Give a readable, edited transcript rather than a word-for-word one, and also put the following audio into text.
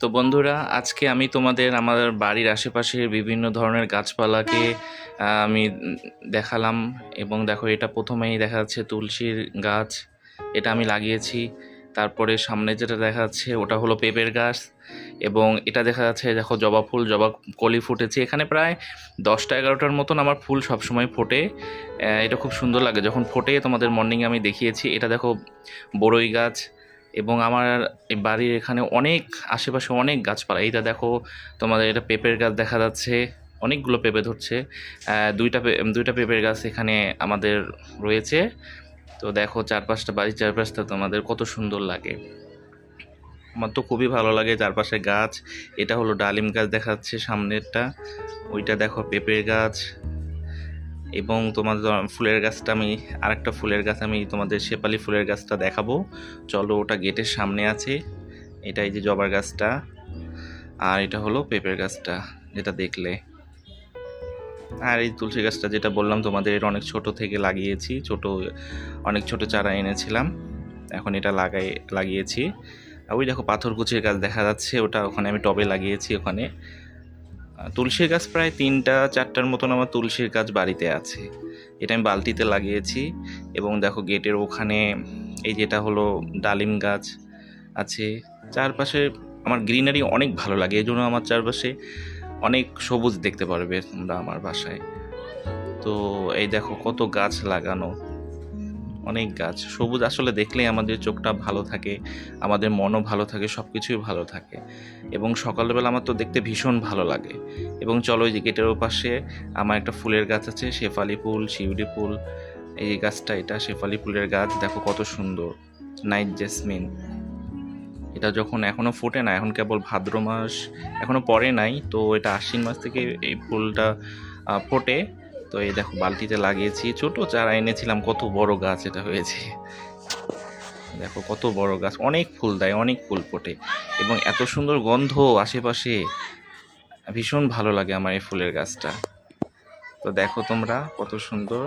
তো বন্ধুরা, আজকে আমি তোমাদের আমার বাড়ির আশেপাশের বিভিন্ন ধরনের গাছপালাকে আমি দেখালাম। এবং দেখো, এটা প্রথমেই দেখা যাচ্ছে তুলসীর গাছ, এটা আমি লাগিয়েছি। তারপরে সামনে যেটা দেখা যাচ্ছে ওটা হলো পেঁপের গাছ। এবং এটা দেখা যাচ্ছে, দেখো, জবা ফুল, জবা কলি ফুটেছে এখানে প্রায় 10টা 11টার মতন আমার ফুল সবসময় ফোটে। এটা খুব সুন্দর লাগে যখন ফোটে, তোমাদের মর্নিংয়ে আমি দেখিয়েছি। এটা দেখো বড়ই গাছ। এবং আমার এই বাড়ির এখানে অনেক আশেপাশে অনেক গাছপালা। এইটা দেখো, তোমাদের এটা পেঁপের গাছ দেখা যাচ্ছে, অনেকগুলো পেঁপে ধরছে। দুইটা পেঁপের গাছ এখানে আমাদের রয়েছে। তো দেখো, চারপাশটা, বাড়ির চারপাশটা তোমাদের কত সুন্দর লাগে। আমার তো খুবই ভালো লাগে চারপাশে গাছ। এটা হলো ডালিম গাছ দেখা যাচ্ছে সামনেরটা, ওইটা দেখো পেঁপের গাছ। এবং তোমাদের ফুলের গাছটা, আমি আরেকটা ফুলের গাছ আমি তোমাদের শেফালি ফুলের গাছটা দেখাবো। চলো, ওটা গেটের সামনে আছে। এটা এই যে জবার গাছটা, আর এটা হলো পেঁপের গাছটা যেটা দেখলে। আর এই তুলসী গাছটা যেটা বললাম তোমাদের, এটা অনেক ছোট থেকে লাগিয়েছি, অনেক ছোট চারা এনেছিলাম, এখন এটা লাগিয়েছি। ওই দেখো পাথরকুচির গাছ দেখা যাচ্ছে, ওটা ওখানে আমি টবে লাগিয়েছি। ওখানে তুলসীর গাছ প্রায় 3টা 4টার মতন আমার তুলসীর গাছ বাড়িতে আছে, এটা আমি বালতিতে লাগিয়েছি। এবং দেখো গেটের ওখানে এই যেটা হলো ডালিম গাছ আছে। চারপাশে আমার গ্রিনারি অনেক ভালো লাগে, এই জন্য আমার চারপাশে অনেক সবুজ দেখতে পারবে তোমরা আমার বাসায়। তো এই দেখো কত গাছ লাগানো, অনেক গাছ। সবুজ আসলে দেখলেই আমাদের চোখটা ভালো থাকে, আমাদের মনও ভালো থাকে, সব কিছুই ভালো থাকে। এবং সকালবেলা আমার তো দেখতে ভীষণ ভালো লাগে। এবং চলো, এই যে গেটের ওপাশে আমার একটা ফুলের গাছ আছে, শেফালি ফুল, শিউলি ফুল। এই যে গাছটা, এটা শেফালি ফুলের গাছ, দেখো কত সুন্দর, নাইট জেসমিন। এটা যখন এখনও ফোটে না, এখন কেবল ভাদ্র মাস এখনও পরে নাই, তো এটা আশ্বিন মাস থেকে এই ফুলটা ফোটে। তো এই দেখো বালতিতে লাগিয়েছি, ছোট চারা এনেছিলাম, কত বড় গাছ এটা হয়েছে। দেখো কত বড় গাছ, অনেক ফুল দেয়, অনেক ফুল ফোটে, এবং এত সুন্দর গন্ধ আশেপাশে, ভীষণ ভালো লাগে আমার এই ফুলের গাছটা। তো দেখো তোমরা কত সুন্দর।